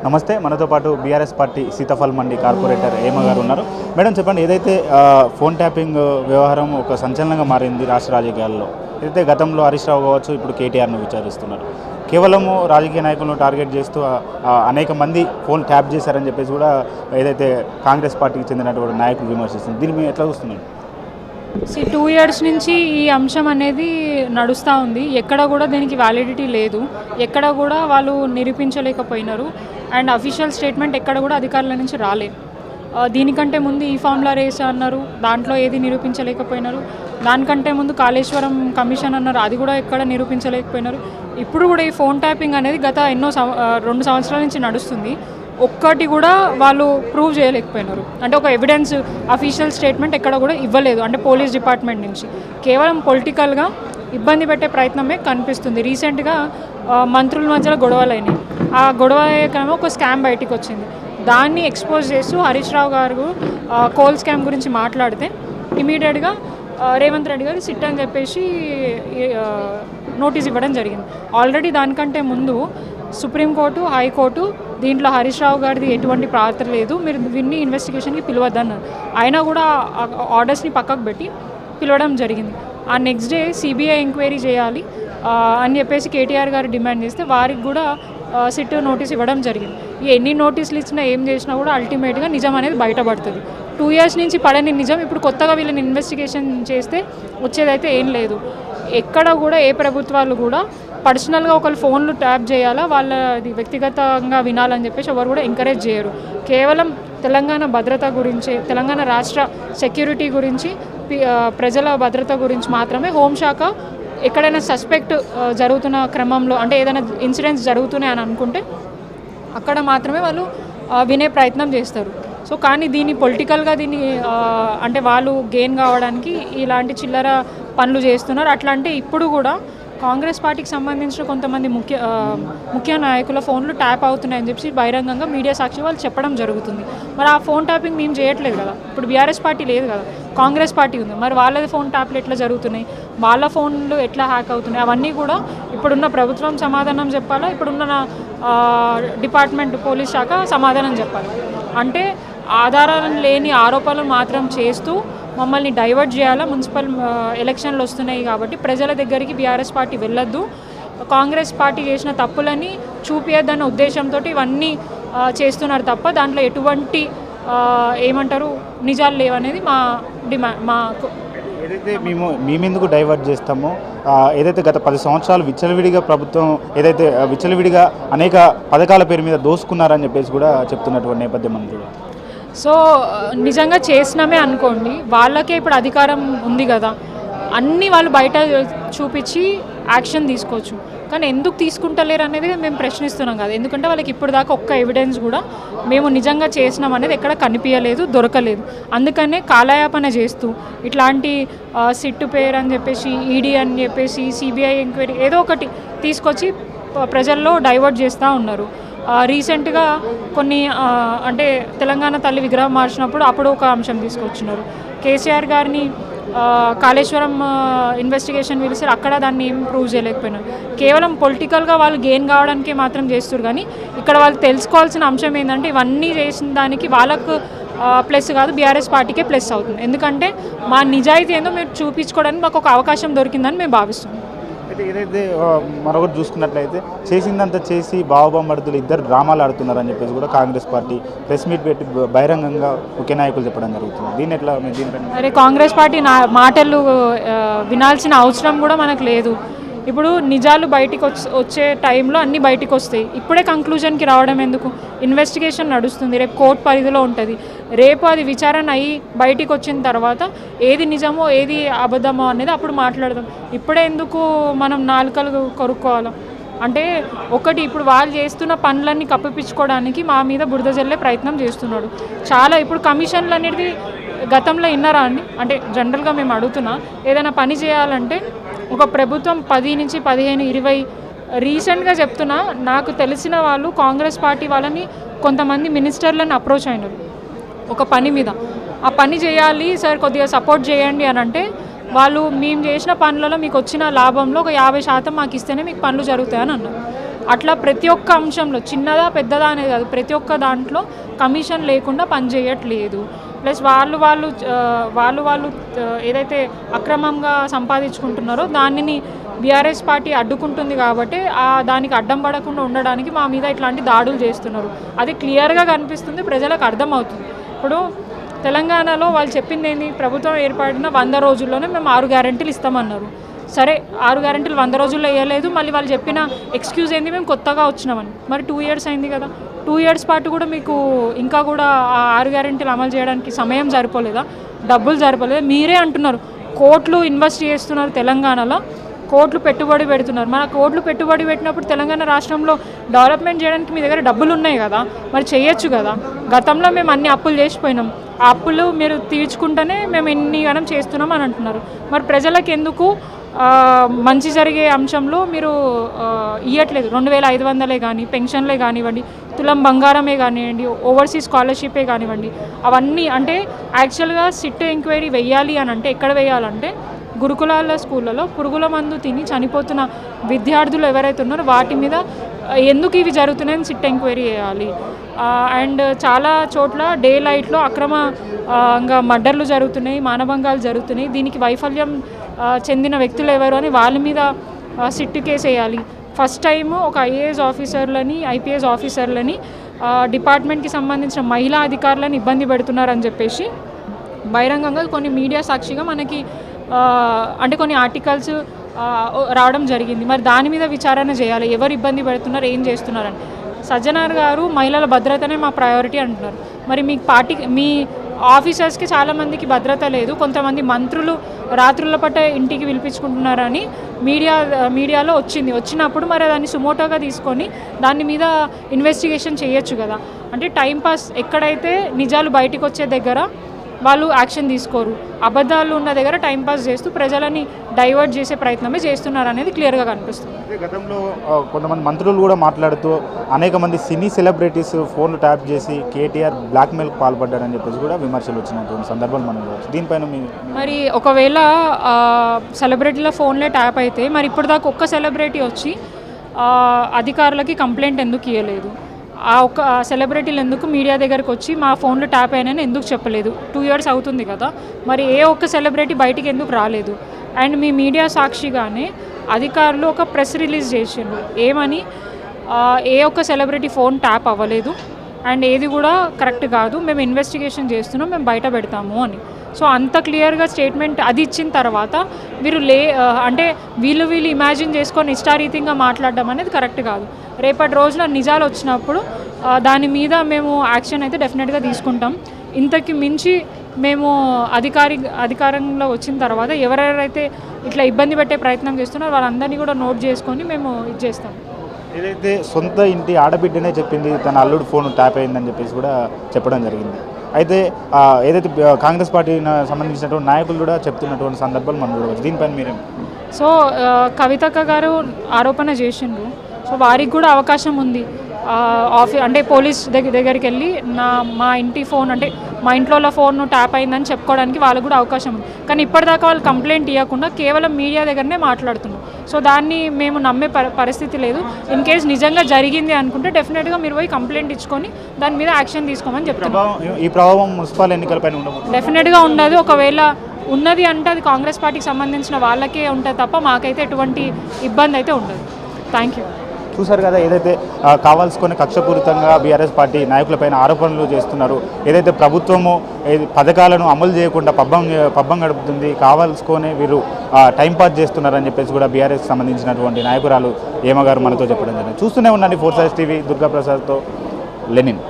నమస్తే, మనతో పాటు బీఆర్ఎస్ పార్టీ సీతాఫల్ మండి కార్పొరేటర్ హేమ గారు ఉన్నారు. మేడం చెప్పండి, ఏదైతే ఫోన్ ట్యాపింగ్ వ్యవహారం ఒక సంచలనంగా మారింది రాష్ట్ర రాజకీయాల్లో, ఏదైతే గతంలో హరీష్ రావు కావచ్చు, ఇప్పుడు కేటీఆర్ను విచారిస్తున్నారు. కేవలము రాజకీయ నాయకులను టార్గెట్ చేస్తూ అనేక మంది ఫోన్ ట్యాప్ చేశారని చెప్పేసి కూడా ఏదైతే కాంగ్రెస్ పార్టీకి చెందినటువంటి నాయకులు విమర్శిస్తుంది. దీన్ని మీరు ఎట్లా చూస్తున్నారు? 2 years నుంచి ఈ అంశం అనేది నడుస్తూ ఉంది. ఎక్కడ కూడా దీనికి వ్యాలిడిటీ లేదు, ఎక్కడ కూడా వాళ్ళు నిరూపించలేకపోయినారు. అండ్ అఫీషియల్ స్టేట్మెంట్ ఎక్కడ కూడా అధికారుల నుంచి రాలేదు. దీనికంటే ముందు ఈ ఫార్ములా రేస్ అన్నారు, దాంట్లో ఏది నిరూపించలేకపోయినారు. దానికంటే ముందు కాళేశ్వరం కమిషన్ అన్నారు, అది కూడా ఎక్కడ నిరూపించలేకపోయినారు. ఇప్పుడు కూడా ఈ ఫోన్ ట్యాపింగ్ అనేది గత 2 సంవత్సరాల నుంచి నడుస్తుంది. ఒక్కటి కూడా వాళ్ళు ప్రూవ్ చేయలేకపోయినారు. అంటే ఒక ఎవిడెన్స్ అఫీషియల్ స్టేట్మెంట్ ఎక్కడ కూడా ఇవ్వలేదు. అంటే పోలీస్ డిపార్ట్మెంట్ నుంచి కేవలం పొలిటికల్గా ఇబ్బంది పెట్టే ప్రయత్నమే కనిపిస్తుంది. రీసెంట్గా మంత్రుల మధ్యలో గొడవలు అయినాయి. ఆ గొడవ క్రమంలో ఒక స్కామ్ బయటికి వచ్చింది. దాన్ని ఎక్స్పోజ్ చేస్తూ హరీష్ రావు గారు కోల్ స్కామ్ గురించి మాట్లాడితే ఇమీడియట్గా రేవంత్ రెడ్డి గారు సిట్ అని చెప్పేసి నోటీస్ ఇవ్వడం జరిగింది. ఆల్రెడీ దానికంటే ముందు సుప్రీంకోర్టు, హైకోర్టు దీంట్లో హరీష్ రావు గారిది ఎటువంటి పాత్ర లేదు, మీరు వీన్ని ఇన్వెస్టిగేషన్కి పిలవద్దన్నారు. అయినా కూడా ఆర్డర్స్ని పక్కకు పెట్టి పిలవడం జరిగింది. ఆ నెక్స్ట్ డే సిబిఐ ఎంక్వైరీ చేయాలి అని చెప్పేసి కేటీఆర్ గారు డిమాండ్ చేస్తే వారికి కూడా సిట్ నోటీస్ ఇవ్వడం జరిగింది. ఎన్ని నోటీసులు ఇచ్చినా ఏం చేసినా కూడా అల్టిమేట్గా నిజం అనేది బయటపడుతుంది. 2 years నుంచి పడని నిజం ఇప్పుడు కొత్తగా వీళ్ళని ఇన్వెస్టిగేషన్ చేస్తే వచ్చేదైతే ఏం లేదు. ఎక్కడ కూడా ఏ ప్రభుత్వాలు కూడా పర్సనల్గా ఒకళ్ళు ఫోన్లు ట్యాప్ చేయాలా, వాళ్ళది వ్యక్తిగతంగా వినాలని చెప్పేసి ఎవరు కూడా ఎంకరేజ్ చేయరు. కేవలం తెలంగాణ భద్రత గురించి, తెలంగాణ రాష్ట్ర సెక్యూరిటీ గురించి, ప్రజల భద్రత గురించి మాత్రమే హోంశాఖ ఎక్కడైనా సస్పెక్ట్ జరుగుతున్న క్రమంలో, అంటే ఏదైనా ఇన్సిడెంట్స్ జరుగుతున్నాయి అని అనుకుంటే అక్కడ మాత్రమే వాళ్ళు వినే ప్రయత్నం చేస్తారు. సో కానీ దీన్ని పొలిటికల్గా దీన్ని అంటే వాళ్ళు గెయిన్ కావడానికి ఇలాంటి చిల్లర పనులు చేస్తున్నారు. అట్లా అంటే ఇప్పుడు కూడా కాంగ్రెస్ పార్టీకి సంబంధించిన కొంతమంది ముఖ్య నాయకుల ఫోన్లు ట్యాప్ అవుతున్నాయని చెప్పి బహిరంగంగా మీడియా సాక్షి వాళ్ళు చెప్పడం జరుగుతుంది. మరి ఆ ఫోన్ ట్యాపింగ్ మేము చేయట్లేదు కదా, ఇప్పుడు బీఆర్ఎస్ పార్టీ లేదు కదా, కాంగ్రెస్ పార్టీ ఉంది. మరి వాళ్ళది ఫోన్ ట్యాప్లు ఎట్లా జరుగుతున్నాయి, వాళ్ళ ఫోన్లు ఎట్లా హ్యాక్ అవుతున్నాయి, అవన్నీ కూడా ఇప్పుడున్న ప్రభుత్వం సమాధానం చెప్పాలా, ఇప్పుడున్న డిపార్ట్మెంట్ పోలీస్ శాఖ సమాధానం చెప్పాలి. అంటే ఆధారాలు లేని ఆరోపణలు మాత్రం చేస్తూ మమ్మల్ని డైవర్ట్ చేయాలా. మున్సిపల్ ఎలక్షన్లు వస్తున్నాయి కాబట్టి ప్రజల దగ్గరికి బీఆర్ఎస్ పార్టీ వెళ్ళొద్దు, కాంగ్రెస్ పార్టీ చేసిన తప్పులని చూపించద్దన్న ఉద్దేశంతో ఇవన్నీ చేస్తున్నారు తప్ప దాంట్లో ఎటువంటి ఏమంటారు నిజాలు లేవనేది మా డిమాండ్. ఏదైతే మేమెందుకు డైవర్ట్ చేస్తామో, ఏదైతే గత 10 సంవత్సరాలు విచ్చలవిడిగా ప్రభుత్వం ఏదైతే విచ్చలవిడిగా అనేక పథకాల పేరు మీద దోసుకున్నారని చెప్పేసి కూడా చెప్తున్నటువంటి నేపథ్యం ఉంది. సో నిజంగా చేసినామే అనుకోండి, వాళ్ళకే ఇప్పుడు అధికారం ఉంది కదా, అన్నీ వాళ్ళు బయట చూపించి యాక్షన్ తీసుకోవచ్చు. కానీ ఎందుకు తీసుకుంటలేరు అనేది మేము ప్రశ్నిస్తున్నాం కదా. ఎందుకంటే వాళ్ళకి ఇప్పుడు దాకా ఒక్క ఎవిడెన్స్ కూడా మేము నిజంగా చేసినాం అనేది ఎక్కడ కనిపించలేదు, దొరకలేదు. అందుకనే కాలయాపన చేస్తూ ఇట్లాంటి సిట్టు పేరు అని చెప్పేసి, ఈడీ అని చెప్పేసి, సిబిఐ ఎంక్వైరీ ఏదో ఒకటి తీసుకొచ్చి ప్రజల్లో డైవర్ట్ చేస్తూ ఉన్నారు. రీసెంట్గా కొన్ని అంటే తెలంగాణ తల్లి విగ్రహం మార్చినప్పుడు అప్పుడు ఒక అంశం తీసుకొచ్చినారు. కేసీఆర్ గారిని కాళేశ్వరం ఇన్వెస్టిగేషన్ పిలిచారు, అక్కడ దాన్ని ఏం ప్రూవ్ చేయలేకపోయినారు. కేవలం పొలిటికల్గా వాళ్ళు గెయిన్ కావడానికి మాత్రం చేస్తారు. కానీ ఇక్కడ వాళ్ళు తెలుసుకోవాల్సిన అంశం ఏంటంటే ఇవన్నీ చేసిన దానికి వాళ్ళకు ప్లస్ కాదు, బీఆర్ఎస్ పార్టీకే ప్లస్ అవుతుంది. ఎందుకంటే మా నిజాయితీ ఏందో మేము చూపించుకోవడానికి మాకు ఒక అవకాశం దొరికిందని మేము భావిస్తున్నాం. అయితే ఏదైతే మరొకటి చూసుకున్నట్లయితే చేసిందంతా చేసి బావబామర్దులు ఇద్దరు డ్రామాలు ఆడుతున్నారని చెప్పేసి కూడా కాంగ్రెస్ పార్టీ ప్రెస్ మీట్ పెట్టి బహిరంగంగా ముఖ్య నాయకులు చెప్పడం జరుగుతుంది. దీన్ని ఎట్లా అరే కాంగ్రెస్ పార్టీ మాటలు వినాల్సిన అవసరం కూడా మనకు లేదు. ఇప్పుడు నిజాలు బయటికి వచ్చే టైంలో అన్నీ బయటికి వస్తాయి. ఇప్పుడే కంక్లూజన్కి రావడం ఎందుకు? ఇన్వెస్టిగేషన్ నడుస్తుంది, రేపు కోర్టు పరిధిలో ఉంటుంది. రేపు అది విచారణ అయ్యి బయటికి వచ్చిన తర్వాత ఏది నిజమో ఏది అబద్ధమో అనేది అప్పుడు మాట్లాడదాం. ఇప్పుడే ఎందుకు మనం నాలుకలు కొరుక్కోవాలా? అంటే ఒకటి ఇప్పుడు వాళ్ళు చేస్తున్న పనులన్నీ కప్పిపించుకోవడానికి మా మీద బురద జల్లే ప్రయత్నం చేస్తున్నాడు. చాలా ఇప్పుడు కమిషన్లు అనేది గతంలో విన్నారా అండి? అంటే జనరల్గా మేము అడుగుతున్నా, ఏదైనా పని చేయాలంటే ఒక ప్రభుత్వం 10 నుంచి 15, 20 రీసెంట్గా చెప్తున్నా, నాకు తెలిసిన వాళ్ళు కాంగ్రెస్ పార్టీ వాళ్ళని కొంతమంది మినిస్టర్లను అప్రోచ్ అయినారు ఒక పని మీద. ఆ పని చేయాలి సార్, కొద్దిగా సపోర్ట్ చేయండి అని అంటే వాళ్ళు మేము చేసిన పనులలో మీకు వచ్చిన లాభంలో ఒక 50% మాకు ఇస్తేనే మీకు పనులు జరుగుతాయని అన్నారు. అట్లా ప్రతి ఒక్క అంశంలో చిన్నదా పెద్దదా అనేది కాదు, ప్రతి ఒక్క దాంట్లో కమిషన్ లేకుండా పనిచేయట్లేదు. ప్లస్ వాళ్ళు ఏదైతే అక్రమంగా సంపాదించుకుంటున్నారో దానిని బీఆర్ఎస్ పార్టీ అడ్డుకుంటుంది కాబట్టి దానికి అడ్డం పడకుండా ఉండడానికి మా మీద ఇట్లాంటి దాడులు చేస్తున్నారు. అది క్లియర్గా కనిపిస్తుంది, ప్రజలకు అర్థమవుతుంది. ఇప్పుడు తెలంగాణలో వాళ్ళు చెప్పింది ఏంటి, ప్రభుత్వం ఏర్పడిన 100 రోజుల్లోనే మేము 6 గ్యారెంటీలు ఇస్తామన్నారు. సరే 6 గ్యారెంటీలు 100 రోజుల్లో వేయలేదు, మళ్ళీ వాళ్ళు చెప్పిన ఎక్స్క్యూజ్ ఏంది మేము కొత్తగా వచ్చినామని. మరి 2 years అయింది కదా, 2 years పాటు కూడా మీకు ఇంకా కూడా ఆ 6 గ్యారెంటీలు అమలు చేయడానికి సమయం సరిపోలేదా, డబ్బులు సరిపోలేదా? మీరే అంటున్నారు కోట్లు ఇన్వెస్ట్ చేస్తున్నారు, తెలంగాణలో కోట్లు పెట్టుబడి పెడుతున్నారు. మన కోట్లు పెట్టుబడి పెట్టినప్పుడు తెలంగాణ రాష్ట్రంలో డెవలప్మెంట్ చేయడానికి మీ దగ్గర డబ్బులు ఉన్నాయి కదా, మరి చేయొచ్చు కదా. గతంలో మేము అన్ని అప్పులు చేసిపోయినాం, ఆ అప్పులు మీరు తీర్చుకుంటేనే మేము ఎన్ని గణం చేస్తున్నాం అని అంటున్నారు. మరి ప్రజలకు ఎందుకు మంచి జరిగే అంశంలో మీరు ఇవ్వట్లేదు? 2500 కానీ, పెన్షన్లే కానివ్వండి, తులం బంగారమే కానివ్వండి, ఓవర్సీస్ స్కాలర్షిపే కానివ్వండి, అవన్నీ అంటే యాక్చువల్గా సిట్ ఎంక్వైరీ వెయ్యాలి అని అంటే ఎక్కడ వేయాలంటే గురుకులాల స్కూళ్ళలో పురుగుల మందు తిని చనిపోతున్న విద్యార్థులు ఎవరైతే ఉన్నారో వాటి మీద ఎందుకు ఇవి జరుగుతున్నాయని సిట్ ఎంక్వైరీ చేయాలి. అండ్ చాలా చోట్ల డే లైట్లో అక్రమంగా మర్డర్లు జరుగుతున్నాయి, మానభంగాలు జరుగుతున్నాయి. దీనికి వైఫల్యం చెందిన వ్యక్తులు ఎవరు అని వాళ్ళ మీద సిట్ కేసు వేయాలి. ఫస్ట్ టైము ఒక ఐఏఎస్ ఆఫీసర్లని, ఐపీఎస్ ఆఫీసర్లని, డిపార్ట్మెంట్కి సంబంధించిన మహిళా అధికారులను ఇబ్బంది పెడుతున్నారని చెప్పేసి బహిరంగంగా కొన్ని మీడియా సాక్షిగా మనకి అంటే కొన్ని ఆర్టికల్స్ రావడం జరిగింది. మరి దాని మీద విచారణ చేయాలి, ఎవరు ఇబ్బంది పెడుతున్నారు, ఏం చేస్తున్నారని. సజ్జనార్ గారు మహిళల భద్రతనే మా ప్రయారిటీ అంటున్నారు. మరి మీ ఆఫీసర్స్కి చాలామందికి భద్రత లేదు, కొంతమంది మంత్రులు రాత్రుల పట్ట ఇంటికి పిలిపించుకుంటున్నారని మీడియాలో వచ్చినప్పుడు మరి దాన్ని సుమోటోగా తీసుకొని దాని మీద ఇన్వెస్టిగేషన్ చేయొచ్చు కదా. అంటే టైంపాస్, ఎక్కడైతే నిజాలు బయటకు వచ్చే దగ్గర వాళ్ళు యాక్షన్ తీసుకోరు, అబద్ధాలు ఉన్న దగ్గర టైంపాస్ చేస్తూ ప్రజలని డైవర్ట్ చేసే ప్రయత్నమే చేస్తున్నారు అనేది క్లియర్గా కనిపిస్తుంది. గతంలో కొంతమంది మంత్రులు కూడా మాట్లాడుతూ అనేక మంది సినీ సెలబ్రిటీస్ ఫోన్లు ట్యాప్ చేసి కేటీఆర్ బ్లాక్మెయిల్కి పాల్పడ్డారని చెప్పేసి కూడా విమర్శలు వచ్చినటువంటి సందర్భాలు మనం చూడవచ్చు. దీనిపైన మరి ఒకవేళ సెలబ్రిటీల ఫోన్లే ట్యాప్ అయితే మరి ఇప్పుడు దాకా ఒక్క సెలబ్రిటీ వచ్చి అధికారులకి కంప్లైంట్ ఎందుకు ఇవ్వలేదు? ఆ ఒక్క సెలబ్రిటీలు ఎందుకు మీడియా దగ్గరకు వచ్చి మా ఫోన్లు ట్యాప్ అయినాయని ఎందుకు చెప్పలేదు? 2 years అవుతుంది కదా, మరి ఏ ఒక్క సెలబ్రిటీ బయటికి ఎందుకు రాలేదు? అండ్ మీ మీడియా సాక్షిగానే అధికారులు ఒక ప్రెస్ రిలీజ్ చేసిండ్రు ఏమని, ఏ ఒక్క సెలబ్రిటీ ఫోన్ ట్యాప్ అవ్వలేదు అండ్ ఏది కూడా కరెక్ట్ కాదు, మేము ఇన్వెస్టిగేషన్ చేస్తున్నాం, మేము బయట పెడతాము అని. సో అంత క్లియర్గా స్టేట్మెంట్ అది ఇచ్చిన తర్వాత వీరు అంటే వీళ్ళు ఇమాజిన్ చేసుకొని ఇష్టారీతిగా మాట్లాడడం అనేది కరెక్ట్ కాదు. రేపటి రోజున నిజాలు వచ్చినప్పుడు దాని మీద మేము యాక్షన్ అయితే డెఫినెట్గా తీసుకుంటాం. ఇంతకు మించి మేము అధికారంలో వచ్చిన తర్వాత ఎవరెవరైతే ఇట్లా ఇబ్బంది పెట్టే ప్రయత్నం చేస్తున్నారో వాళ్ళందరినీ కూడా నోట్ చేసుకొని మేము ఇది చేస్తాం. ఏదైతే సొంత ఇంటి ఆడబిడ్డనే చెప్పింది తన అల్లుడు ఫోన్ ట్యాప్ అయిందని చెప్పేసి కూడా చెప్పడం జరిగింది. అయితే ఏదైతే కాంగ్రెస్ పార్టీకి సంబంధించినటువంటి నాయకులు కూడా చెప్తున్నటువంటి సందర్భాలు మనం చూడవచ్చు. దీనిపైన మీరేం? సో కవితక్క గారు ఆరోపణ చేసిండ్రు, సో వారికి కూడా అవకాశం ఉంది అంటే పోలీస్ దగ్గరికి వెళ్ళి మా ఇంటి ఫోన్ అంటే మా ఇంట్లో ఫోన్ ట్యాప్ అయిందని చెప్పుకోవడానికి వాళ్ళకు కూడా అవకాశం ఉంది. కానీ ఇప్పటిదాకా వాళ్ళు కంప్లైంట్ ఇవ్వకుండా కేవలం మీడియా దగ్గరనే మాట్లాడుతున్నారు. సో దాన్ని మేము నమ్మే పరిస్థితి లేదు. ఇన్ కేస్ నిజంగా జరిగింది అనుకుంటే డెఫినెట్గా మీరు పోయి కంప్లైంట్ ఇచ్చుకొని దాని మీద యాక్షన్ తీసుకోమని చెప్తున్నాం. ఈ ప్రభావం మున్సిపల్ ఎన్నికలపైన ఉండదు? డెఫినెట్గా ఉండదు. ఒకవేళ ఉన్నది అంటే అది కాంగ్రెస్ పార్టీకి సంబంధించిన వాళ్ళకే ఉంటుంది తప్ప మాకైతే ఎటువంటి ఇబ్బంది అయితే ఉండదు. Thank you. చూసారు కదా, ఏదైతే కావాల్సుకొని కక్షపూరితంగా బీఆర్ఎస్ పార్టీ నాయకులపైన ఆరోపణలు చేస్తున్నారు, ఏదైతే ప్రభుత్వము పథకాలను అమలు చేయకుండా పబ్బం గడుపుతుంది, కావాల్సుకొని వీరు టైంపాస్ చేస్తున్నారని చెప్పేసి కూడా బీఆర్ఎస్కి సంబంధించినటువంటి నాయకురాలు ఏమగారు మనతో చెప్పడం జరిగింది. చూస్తూనే ఉండండి 4 Sides TV. దుర్గాప్రసాద్తో లెనిన్.